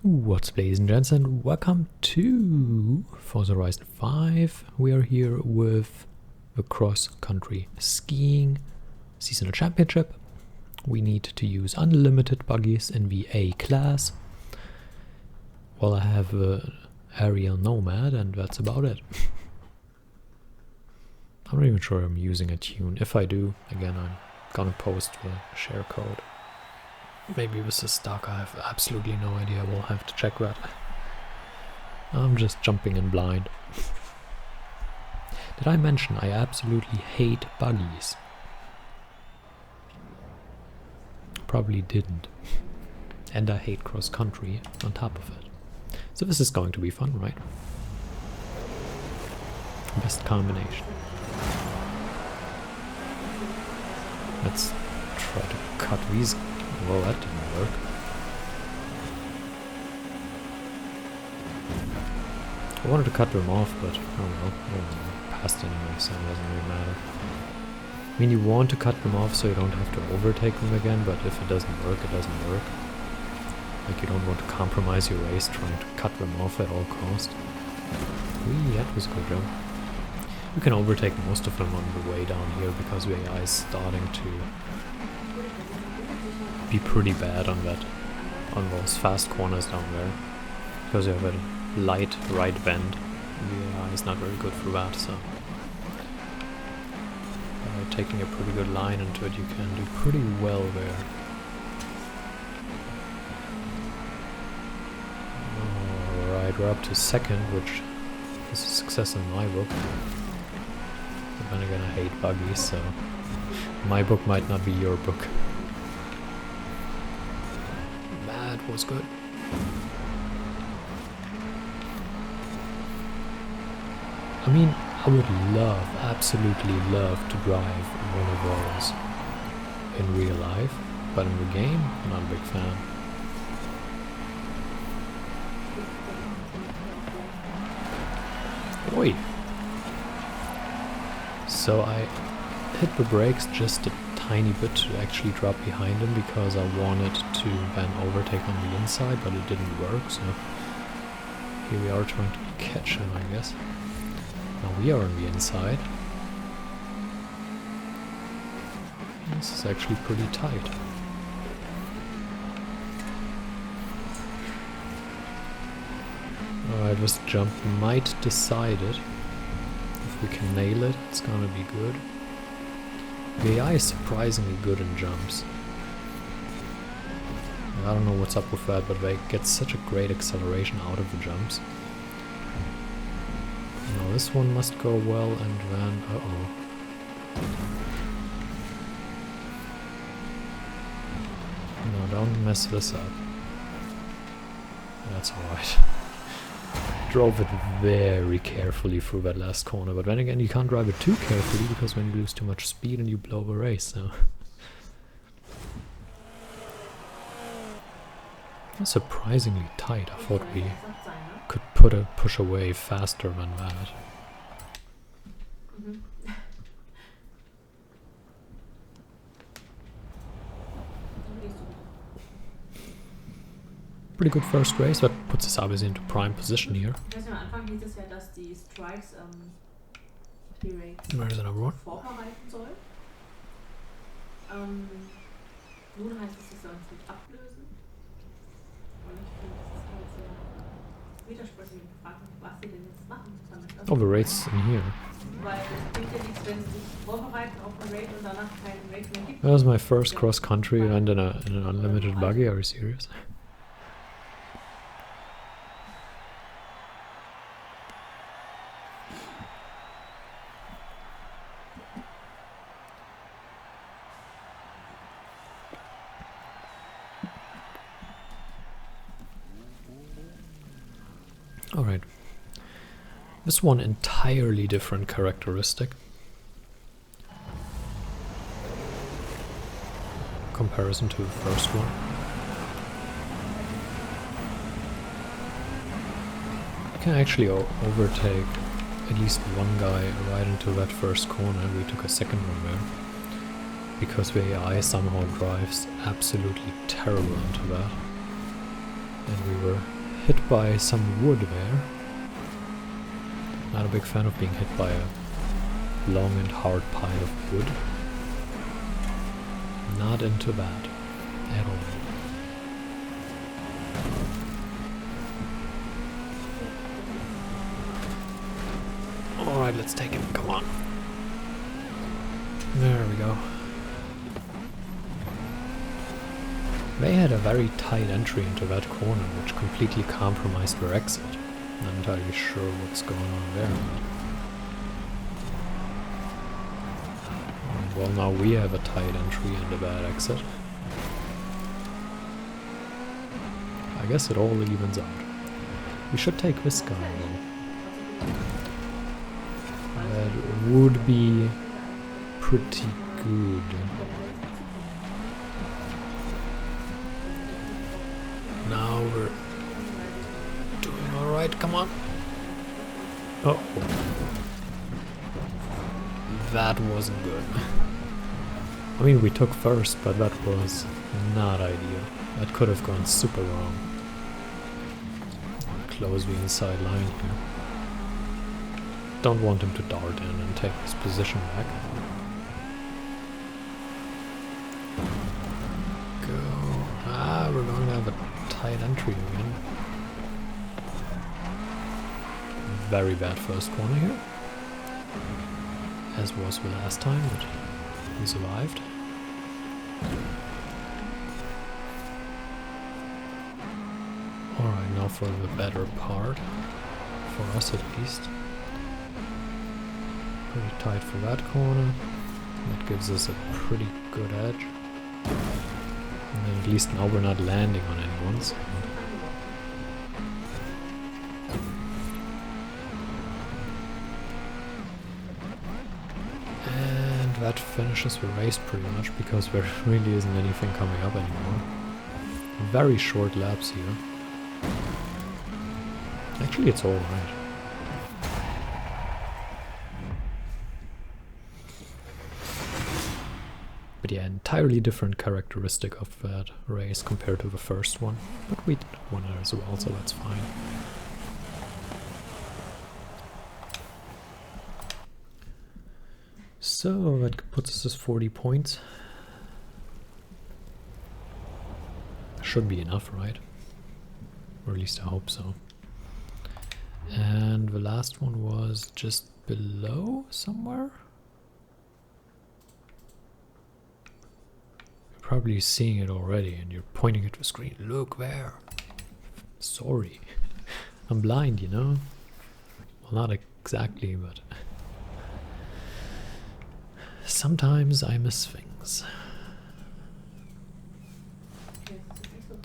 What's up, ladies and gents, and welcome to Forza Horizon 5. We are here with the cross-country skiing seasonal championship. We need to use unlimited buggies in the A class. Well, I have a aerial nomad, and that's about it. I'm not even sure I'm using a tune. If I do, again, I'm gonna post the share code. Maybe this is stuck, I have absolutely no idea, we'll have to check that. I'm just jumping in blind. Did I mention I absolutely hate buggies? Probably didn't. And I hate cross-country on top of it. So this is going to be fun, right? Best combination. Let's try to cut these. Well, that didn't work. I wanted to cut them off, but oh well, passed anyway, so it doesn't really matter. I mean, you want to cut them off so you don't have to overtake them again, but if it doesn't work, it doesn't work. Like, you don't want to compromise your race trying to cut them off at all cost. Whee, that was a good jump. You can overtake most of them on the way down here because the AI is starting to be pretty bad on those fast corners down there, because you have a light right bend. The AI is not very good for that, so by taking a pretty good line into it, you can do pretty well there. Alright, we're up to second, which is a success in my book. But then again, I hate buggies, so my book might not be your book. That was good. I mean, I would love, absolutely love to drive one of those in real life, but in the game, I'm not a big fan. Oi! So I hit the brakes just a tiny bit to actually drop behind him because I wanted to then overtake on the inside, but it didn't work, so here we are trying to catch him, I guess. Now we are on the inside. This is actually pretty tight. Alright, this jump might decide it. If we can nail it, it's gonna be good. The AI is surprisingly good in jumps. I don't know what's up with that, but they get such a great acceleration out of the jumps. Now this one must go well, and then... uh-oh. No, don't mess this up. That's alright. Drove it very carefully through that last corner, but then again, you can't drive it too carefully because then you lose too much speed and you blow the race, so... That's surprisingly tight. I thought we could push away faster than that. Pretty good first race, that puts us obviously into prime position here. Where's another one? Oh, the race in here. That was my first cross-country event in an unlimited buggy, are you serious? Alright. This one entirely different characteristic. Comparison to the first one. I can actually overtake at least one guy right into that first corner. We took a second one there. Because the AI somehow drives absolutely terrible into that. And we were hit by some wood there. Not a big fan of being hit by a long and hard pile of wood. Not into that at all. Alright, let's take him, come on. There we go. They had a very tight entry into that corner, which completely compromised their exit. Not entirely sure what's going on there. Well, now we have a tight entry and a bad exit. I guess it all evens out. We should take this guy though. That would be pretty good. Now we're doing alright, come on. Oh. That wasn't good. I mean, we took first, but that was not ideal. That could have gone super wrong. Close the inside line here. Don't want him to dart in and take his position back. Go. Ah, we're going to have a tight entry again. Very bad first corner here. As was the last time, but we survived. Alright, now for the better part. For us at least. Pretty tight for that corner. That gives us a pretty good edge. And then at least now we're not landing on anyone's. And that finishes the race pretty much, because there really isn't anything coming up anymore. Very short laps here. Actually, it's alright. But yeah, entirely different characteristic of that race compared to the first one. But we did one as well, so that's fine. So that puts us at 40 points. Should be enough, right? Or at least I hope so. And the last one was just below somewhere? You're probably seeing it already and you're pointing at the screen. Look there. Sorry. I'm blind, you know? Well, not exactly, but sometimes I miss things.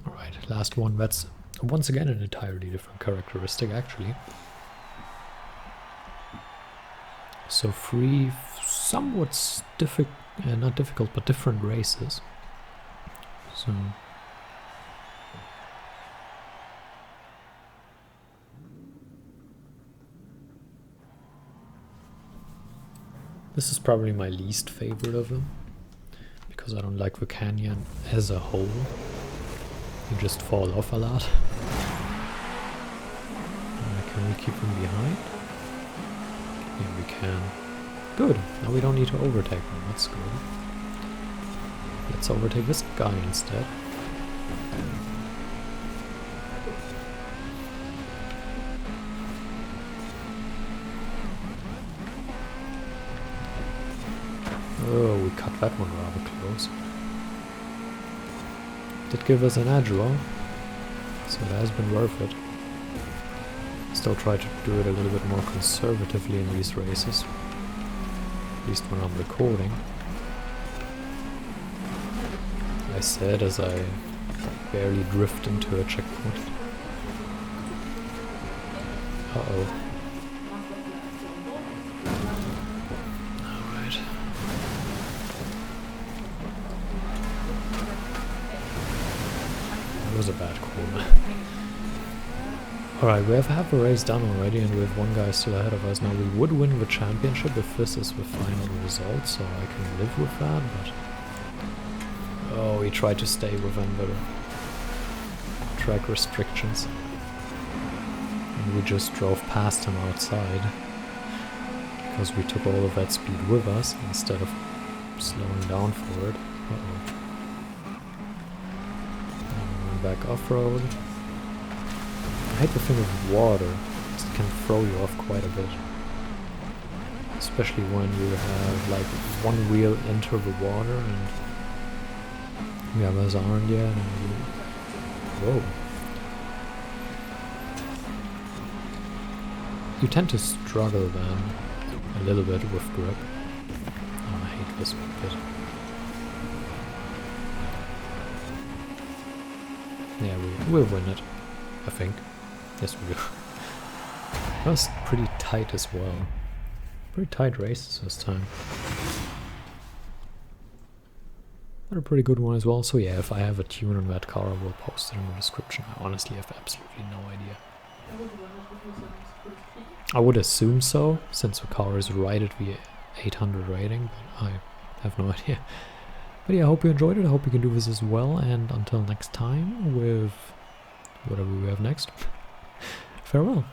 Alright, last one. That's once again an entirely different characteristic, actually. So 3 somewhat not difficult, but different races. So this is probably my least favorite of them, because I don't like the canyon as a whole. You just fall off a lot. Can we keep them behind? Yeah, we can. Good. Now we don't need to overtake them. That's good. Let's overtake this guy instead. Oh, we cut that one rather close. Did give us an edge though, so it has been worth it. Still try to do it a little bit more conservatively in these races, at least when I'm recording. I said as I barely drift into a checkpoint. Uh-oh. Alright. That was a bad corner. Alright, we have half a race done already and we have one guy still ahead of us. Now we would win the championship if this is the final result, so I can live with that, but oh, we tried to stay within the track restrictions. and we just drove past him outside because we took all of that speed with us instead of slowing down for it. Uh-oh. Back off-road. I hate the thing with water. It can throw you off quite a bit. Especially when you have like one wheel into the water and the others aren't yet. And you... Whoa. You tend to struggle then a little bit with grip. Oh, I hate this bit. Yeah, we'll win it, I think. Yes, we will. That was pretty tight as well. Pretty tight races this time. But a pretty good one as well. So yeah, if I have a tune on that car, I will post it in the description. I honestly have absolutely no idea. I would assume so, since the car is right at the 800 rating, but I have no idea. But yeah, I hope you enjoyed it. I hope you can do this as well. And until next time, with whatever we have next, farewell.